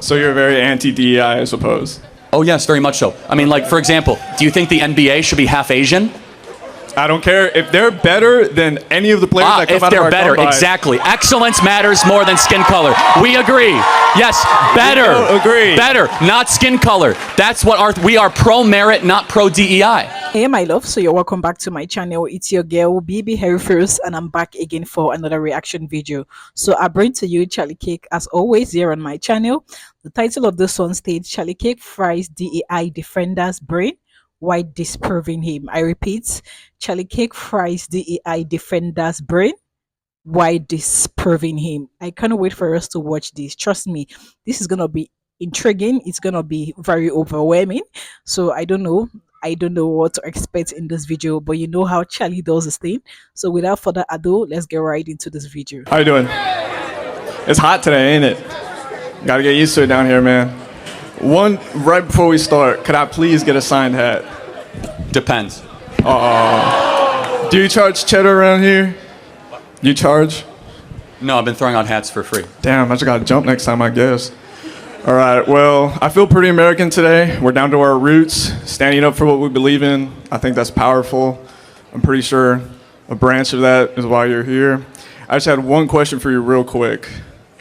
So you're very anti-DEI, I suppose. Oh yes, very much so. I mean, like, for example, do you think the NBA should be half Asian? I don't care if they're better than any of the players that come out of our if they're better, exactly. Excellence matters more than skin color. We agree. Yes, better. Agree. Better, not skin color. That's what we are pro-merit, not pro-DEI. Hey my love, so you're welcome back to my channel. It's your girl BB Harry First, and I'm back again for another reaction video. So I bring to you Charlie Kirk as always here on my channel. The title of this one states Charlie Kirk fries DEI defender's brain while disproving him. I repeat, Charlie Kirk fries DEI defender's brain while disproving him. I can't wait for us to watch this. Trust me, this is gonna be intriguing. It's gonna be very overwhelming. So I don't know what to expect in this video, but you know how Charlie does his thing. So without further ado, let's get right into this video. How you doing? It's hot today, ain't it? Gotta get used to it down here, man. Right before we start, could I please get a signed hat? Depends. Do you charge cheddar around here? You charge? No, I've been throwing out hats for free. Damn, I just gotta jump next time, I guess. All right, well, I feel pretty American today. We're down to our roots, standing up for what we believe in. I think that's powerful. I'm pretty sure a branch of that is why you're here. I just had one question for you real quick.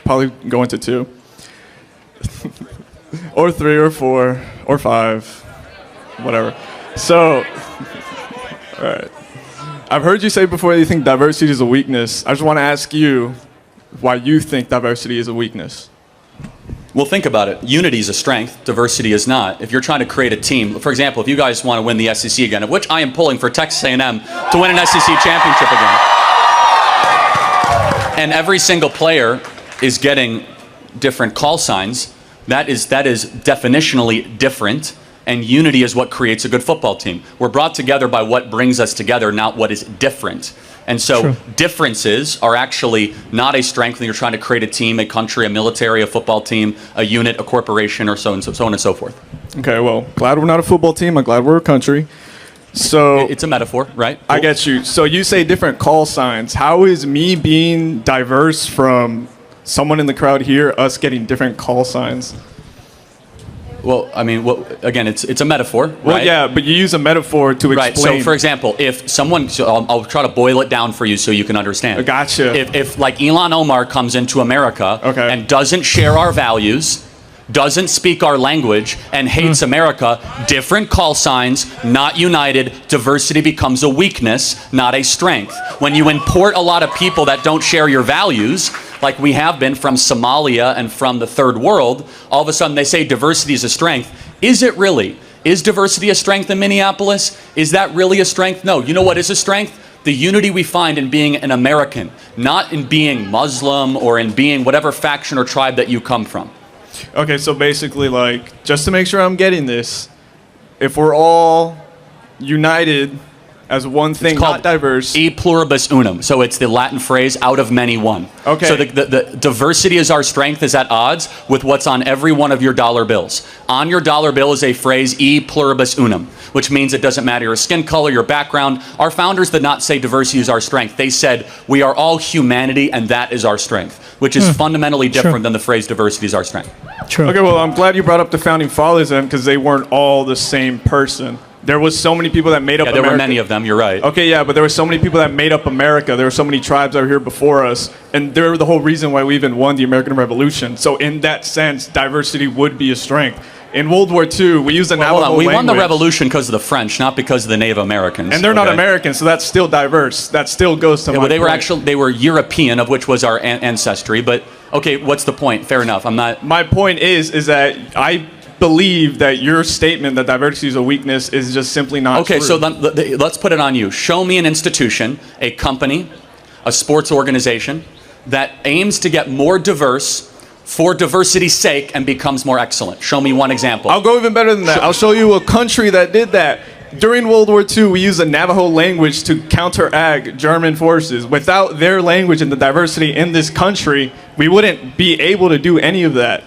Probably go into two. Or three or four or five, whatever. So, all right. I've heard you say before that you think diversity is a weakness. I just want to ask you why you think diversity is a weakness. Well, think about it. Unity is a strength. Diversity is not. If you're trying to create a team, for example, if you guys want to win the SEC again, of which I am pulling for Texas A&M to win an SEC championship again, and every single player is getting different call signs, that is definitionally different, and unity is what creates a good football team. We're brought together by what brings us together, not what is different. And so differences are actually not a strength when you're trying to create a team, a country, a military, a football team, a unit, a corporation, or so on and so forth. Okay, well, glad we're not a football team. I'm glad we're a country. So it's a metaphor, right? I get you. So you say different call signs. How is me being diverse from someone in the crowd here, us getting different call signs? Well, I mean, again, it's a metaphor, right? Well, yeah, but you use a metaphor to explain. Right, so for example, if someone, I'll try to boil it down for you so you can understand. Gotcha. If like Elon Omar comes into America and doesn't share our values, doesn't speak our language, and hates America, different call signs, not united, diversity becomes a weakness, not a strength. When you import a lot of people that don't share your values, like we have been from Somalia and from the third world, all of a sudden they say diversity is a strength. Is it really? Is diversity a strength in Minneapolis? Is that really a strength? No. You know what is a strength? The unity we find in being an American, not in being Muslim or in being whatever faction or tribe that you come from. Okay, so basically, like, just to make sure I'm getting this, if we're all united as one thing, it's called not diverse. E pluribus unum. So it's the Latin phrase, out of many one. Okay. So the diversity is our strength is at odds with what's on every one of your dollar bills. On your dollar bill is a phrase, E pluribus unum, which means it doesn't matter your skin color, your background. Our founders did not say diversity is our strength. They said we are all humanity and that is our strength, which is fundamentally different than the phrase diversity is our strength. True. Okay, well, I'm glad you brought up the founding fathers then, because they weren't all the same person. There was so many people that made up America. There were many of them, you're right. Okay, yeah, but there were so many people that made up America. There were so many tribes that were here before us, and they're the whole reason why we even won the American Revolution. So in that sense, diversity would be a strength. In World War II, we used the Navajo language. We won the revolution because of the French, not because of the Native Americans. And they're not Americans, so that's still diverse. That still goes to my well, point. they were European, of which was our ancestry. But okay, what's the point? Fair enough. I'm not. My point is that I believe that your statement that diversity is a weakness is just simply not true. Okay, so let's put it on you. Show me an institution, a company, a sports organization that aims to get more diverse for diversity's sake and becomes more excellent. Show me one example. I'll go even better than that. I'll show you a country that did that. During World War II, we used the Navajo language to counteract German forces. Without their language and the diversity in this country, we wouldn't be able to do any of that.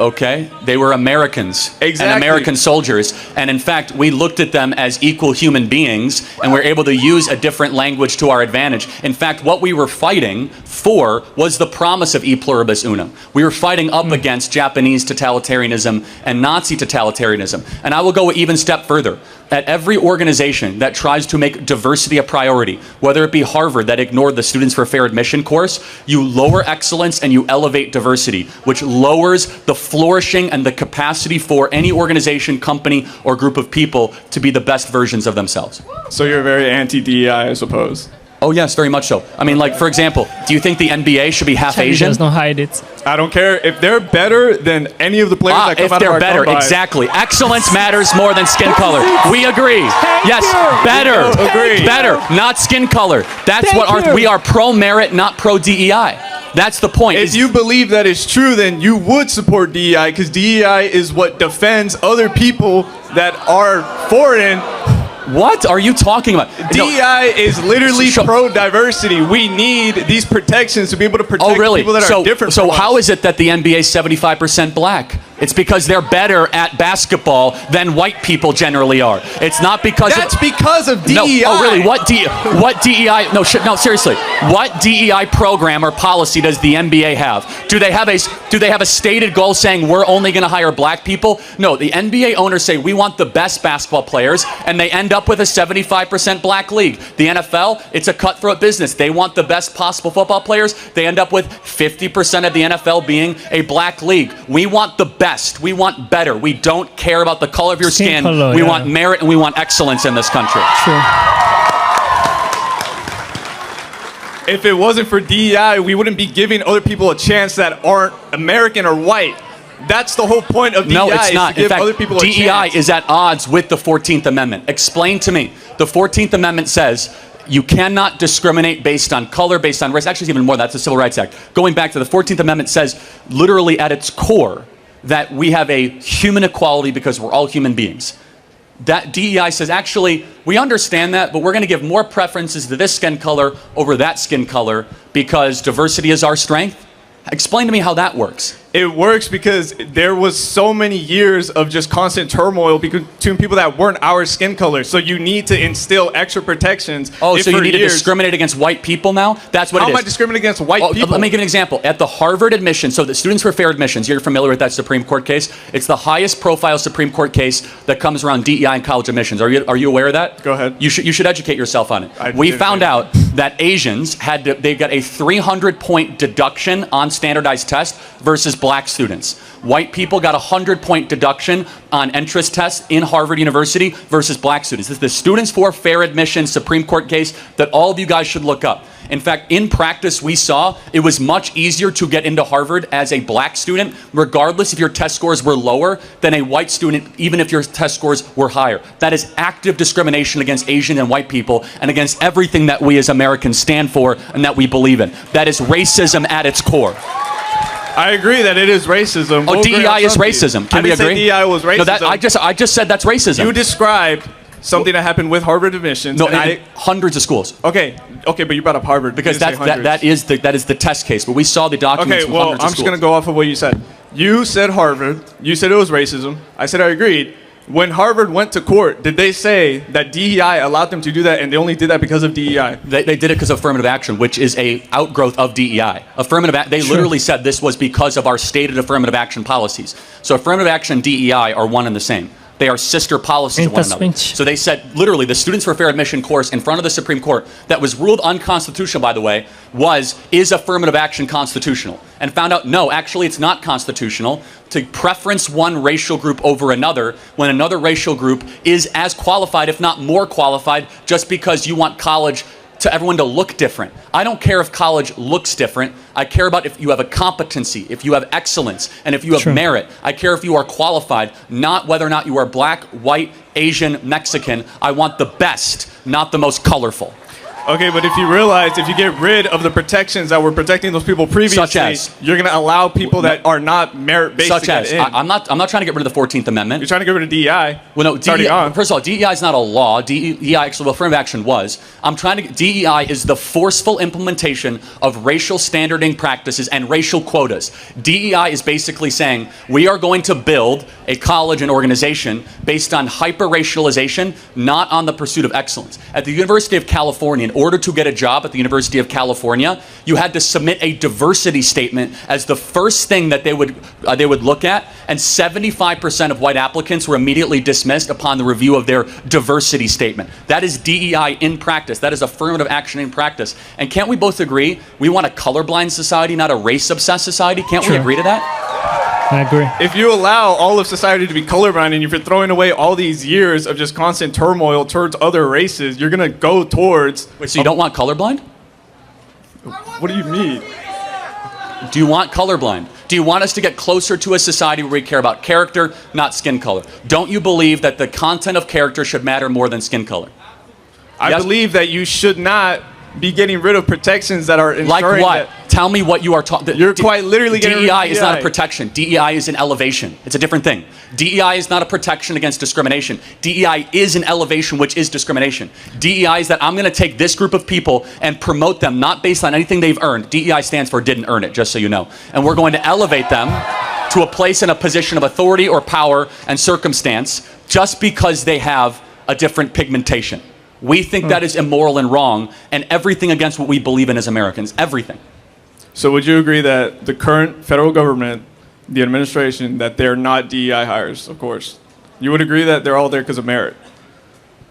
Okay, they were Americans and American soldiers, and in fact, we looked at them as equal human beings, and we're able to use a different language to our advantage. In fact, what we were fighting for was the promise of e pluribus unum. We were fighting up against Japanese totalitarianism and Nazi totalitarianism, and I will go even step further. At every organization that tries to make diversity a priority, whether it be Harvard that ignored the Students for Fair Admission course, you lower excellence and you elevate diversity, which lowers the flourishing and the capacity for any organization, company, or group of people to be the best versions of themselves. So you're very anti-DEI, I suppose. Oh yes, very much so. I mean, like, for example, do you think the NBA should be half Asian? Does not hide it. I don't care. If they're better than any of the players that come out of our if they're better, exactly. Excellence matters more than skin color. We agree. Yes, better. Agree. Better, not skin color. That's what we are pro-merit, not pro-DEI. That's the point. If you believe that is true, then you would support DEI, because DEI is what defends other people that are foreign. What are you talking about? DEI is literally pro-diversity. We need these protections to be able to protect people that are different from us. So how is it that the NBA is 75% black? It's because they're better at basketball than white people generally are. It's not because that's because of DEI. No, oh really? What DEI? No, no, seriously. What DEI program or policy does the NBA have? Do they have a stated goal saying we're only going to hire black people? No, the NBA owners say we want the best basketball players, and they end up with a 75% black league. The NFL, it's a cutthroat business. They want the best possible football players. They end up with 50% of the NFL being a black league. We want the best. We want better. We don't care about the color of your skin. We want merit and we want excellence in this country. True. If it wasn't for DEI, we wouldn't be giving other people a chance that aren't American or white. That's the whole point of DEI. No, it's not. In fact, other people DEI is at odds with the 14th Amendment. Explain to me. The 14th Amendment says you cannot discriminate based on color, based on race. Actually, it's even more. That's the Civil Rights Act. Going back to the 14th Amendment says, literally at its core, that we have a human equality because we're all human beings. That DEI says, actually, we understand that, but we're going to give more preferences to this skin color over that skin color because diversity is our strength. Explain to me how that works. It works because there was so many years of just constant turmoil between people that weren't our skin color. So you need to instill extra protections. Oh, so you need to discriminate against white people now? That's what it is. How am I discriminating against white people? Let me give an example. At the Harvard admission, so the Students for Fair Admissions, you're familiar with that Supreme Court case? It's the highest profile Supreme Court case that comes around DEI and college admissions. Are you aware of that? Go ahead. You should educate yourself on it. We found out that Asians they got a 300-point deduction on standardized tests versus black students. White people got a 100-point deduction on entrance tests in Harvard University versus black students. This is the Students for Fair Admission Supreme Court case that all of you guys should look up. In fact, in practice, we saw it was much easier to get into Harvard as a black student, regardless if your test scores were lower than a white student, even if your test scores were higher. That is active discrimination against Asian and white people and against everything that we as Americans stand for and that we believe in. That is racism at its core. I agree that it is racism. Oh, DEI is racism. Can we agree? I didn't say DEI was racism. No, I just said that's racism. You described something that happened with Harvard admissions. No, hundreds of schools. Okay, but you brought up Harvard because that is the test case. But we saw the documents. Okay, well, I'm just going to go off of what you said. You said Harvard. You said it was racism. I said I agreed. When Harvard went to court, did they say that DEI allowed them to do that, and they only did that because of DEI? They did it because of affirmative action, which is a outgrowth of DEI. They literally said this was because of our stated affirmative action policies. So affirmative action and DEI are one and the same. They are sister policies of one another. So they said, literally, the Students for Fair Admission course in front of the Supreme Court that was ruled unconstitutional, by the way, is affirmative action constitutional? And found out, no, actually it's not constitutional to preference one racial group over another when another racial group is as qualified, if not more qualified, just because you want college to everyone to look different. I don't care if college looks different. I care about if you have a competency, if you have excellence, and if you have merit. I care if you are qualified, not whether or not you are black, white, Asian, Mexican. I want the best, not the most colorful. Okay, but if you realize, if you get rid of the protections that were protecting those people previously, Such as? you're going to allow people that are not merit-based Such to get as, in. I'm not trying to get rid of the 14th Amendment. You're trying to get rid of DEI. Well, no, It's already on. first of all, DEI is not a law. DEI, actually, well, affirmative action was. DEI is the forceful implementation of racial standarding practices and racial quotas. DEI is basically saying we are going to build a college and organization based on hyper-racialization, not on the pursuit of excellence. At the University of California, in order to get a job at the University of California, you had to submit a diversity statement as the first thing that they would look at, and 75% of white applicants were immediately dismissed upon the review of their diversity statement. That is DEI in practice. That is affirmative action in practice. And can't we both agree we want a colorblind society, not a race-obsessed society? Can't we agree to that? I agree. If you allow all of society to be colorblind and if you're throwing away all these years of just constant turmoil towards other races, you're going to go towards... Wait, so you don't want colorblind? What do you mean? Do you want colorblind? Do you want us to get closer to a society where we care about character, not skin color? Don't you believe that the content of character should matter more than skin color? I Yes? believe that you should not be getting rid of protections that are ensuring Like what? that... Tell me what you are talking. You're quite literally getting rid of DEI is not a DEI. protection. DEI is an elevation. It's a different thing. DEI is not a protection against discrimination. DEI is an elevation, which is discrimination. DEI is that I'm going to take this group of people and promote them not based on anything they've earned. DEI stands for didn't earn it, just so you know. And we're going to elevate them to a place in a position of authority or power and circumstance just because they have a different pigmentation. We think that is immoral and wrong, and everything against what we believe in as Americans. Everything. So would you agree that the current federal government, the administration, that they're not DEI hires, of course? You would agree that they're all there because of merit?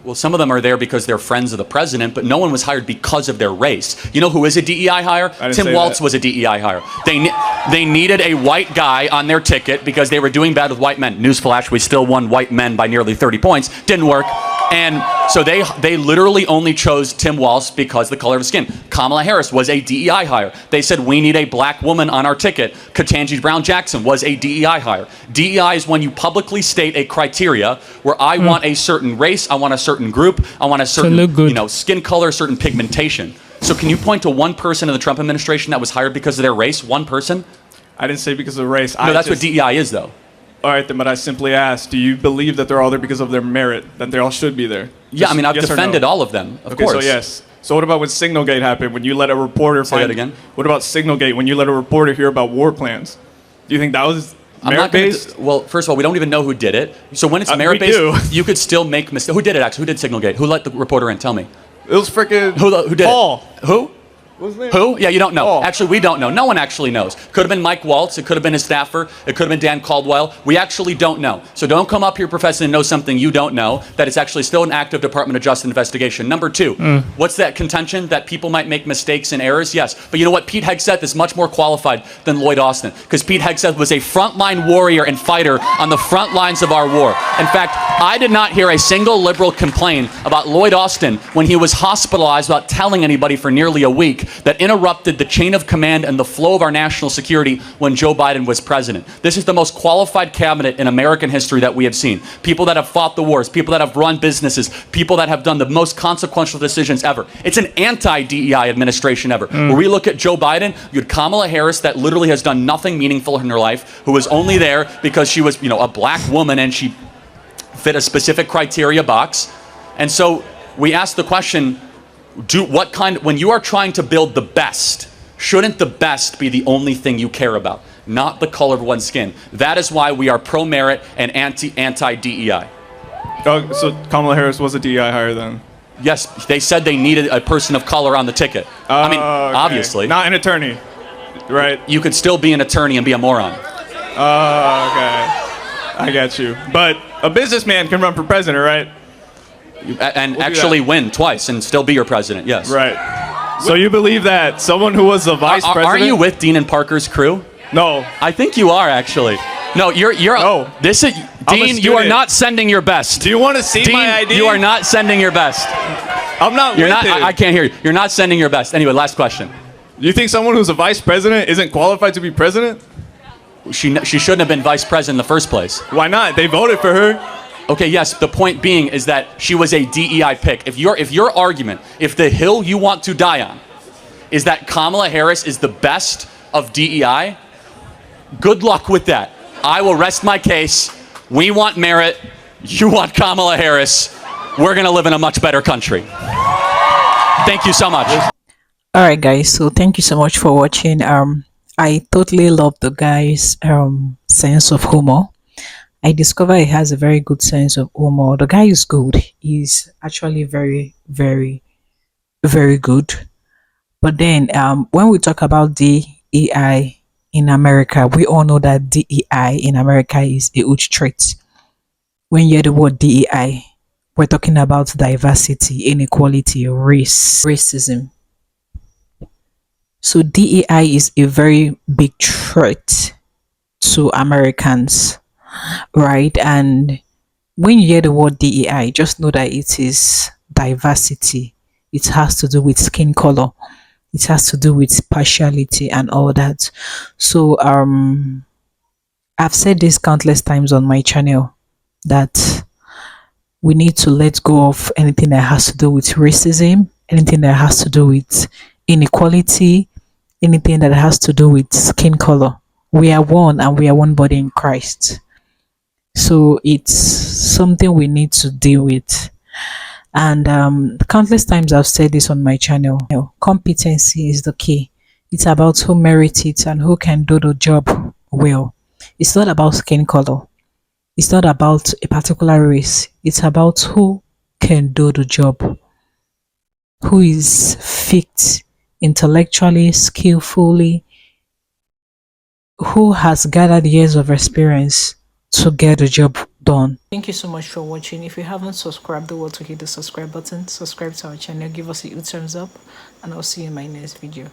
Well, some of them are there because they're friends of the president, but no one was hired because of their race. You know who is a DEI hire? didn't Tim say Walz that. was a DEI hire. They needed a white guy on their ticket because they were doing bad with white men. Newsflash, we still won white men by nearly 30 points. Didn't work. And so they literally only chose Tim Walz because of the color of his skin. Kamala Harris was a DEI hire. They said, we need a black woman on our ticket. Ketanji Brown Jackson was a DEI hire. DEI is when you publicly state a criteria where I want a certain race, I want a certain group, I want a certain look good. skin color, certain pigmentation. So can you point to one person in the Trump administration that was hired because of their race? One person? I didn't say because of race. No, that's what DEI is, though. All right, then, but I simply asked, do you believe that they're all there because of their merit, that they all should be there? Yeah, I mean, I've yes or no? defended all of them, of Okay, course. so yes. So what about when Signalgate happened, when you let a reporter Say that again? What about Signalgate, when you let a reporter hear about war plans? Do you think that was I'm not gonna merit-based? well, first of all, we don't even know who did it. So when it's We merit-based, do. you could still make mistakes. Who did it, actually? Who did Signalgate? Who let the reporter in? Tell me. It was freaking Who did Paul. it? Who? What's his name? Who? Yeah, you don't know. Paul. Actually, we don't know. No one actually knows. Could have been Mike Waltz. It could have been his staffer. It could have been Dan Caldwell. We actually don't know. So don't come up here professing to know something you don't know, that it's actually still an active Department of Justice investigation. Number two, what's that contention? That people might make mistakes and errors? Yes. But you know what? Pete Hegseth is much more qualified than Lloyd Austin, because Pete Hegseth was a frontline warrior and fighter on the front lines of our war. In fact, I did not hear a single liberal complain about Lloyd Austin when he was hospitalized without telling anybody for nearly a week, that interrupted the chain of command and the flow of our national security when Joe Biden was president. This is the most qualified cabinet in American history that we have seen. People that have fought the wars, people that have run businesses, people that have done the most consequential decisions ever. It's an anti-DEI administration ever. Where we look at Joe Biden, you had Kamala Harris that literally has done nothing meaningful in her life, who was only there because she was, a black woman and she fit a specific criteria box. And so we ask the question, when you are trying to build the best, shouldn't the best be the only thing you care about, not the color of one's skin? That is why we are pro-merit and anti-DEI. Oh, so Kamala Harris was a DEI hire then? Yes, they said they needed a person of color on the ticket. I mean, Okay. obviously. Not an attorney, right? You could still be an attorney and be a moron. Oh, okay. I got you. But a businessman can run for president, right? And do actually that. win twice and still be your president, yes. Right. So you believe that someone who was the vice president... Aren't you with Dean and Parker's crew? No. I think you are, actually. No, you're. No. This is I'm a Dean. You are student. not sending your best. Do you want to see Dean, my ID? you are not sending your best. I'm not You're with not. it. I can't hear you. You're not sending your best. Anyway, last question. You think someone who's a vice president isn't qualified to be president? She shouldn't have been vice president in the first place. Why not? They voted for her. Okay, yes, the point being is that she was a DEI pick. If your argument, if the hill you want to die on is that Kamala Harris is the best of DEI, good luck with that. I will rest my case. We want merit. You want Kamala Harris. We're going to live in a much better country. Thank you so much. All right, guys. So thank you so much for watching. I totally love the guy's sense of humor. I discovered he has a very good sense of humor. The guy is good. He's actually very, very, very good. But then, when we talk about DEI in America, we all know that DEI in America is a huge threat. When you hear the word DEI, we're talking about diversity, inequality, racism. So DEI is a very big threat to Americans, right? And when you hear the word DEI, just know that it is diversity. It has to do with skin color. It has to do with partiality and all that. So I've said this countless times on my channel that we need to let go of anything that has to do with racism, anything that has to do with inequality, anything that has to do with skin color. We are one and we are one body in Christ. So it's something we need to deal with. And countless times I've said this on my channel. Competency is the key. It's about who merits it and who can do the job well. It's not about skin color. It's not about a particular race. It's about who can do the job, who is fit intellectually, skillfully, who has gathered years of experience to get the job done. Thank you so much for watching. If you haven't subscribed, do want to hit the subscribe button, subscribe to our channel, give us a huge thumbs up, and I'll see you in my next video.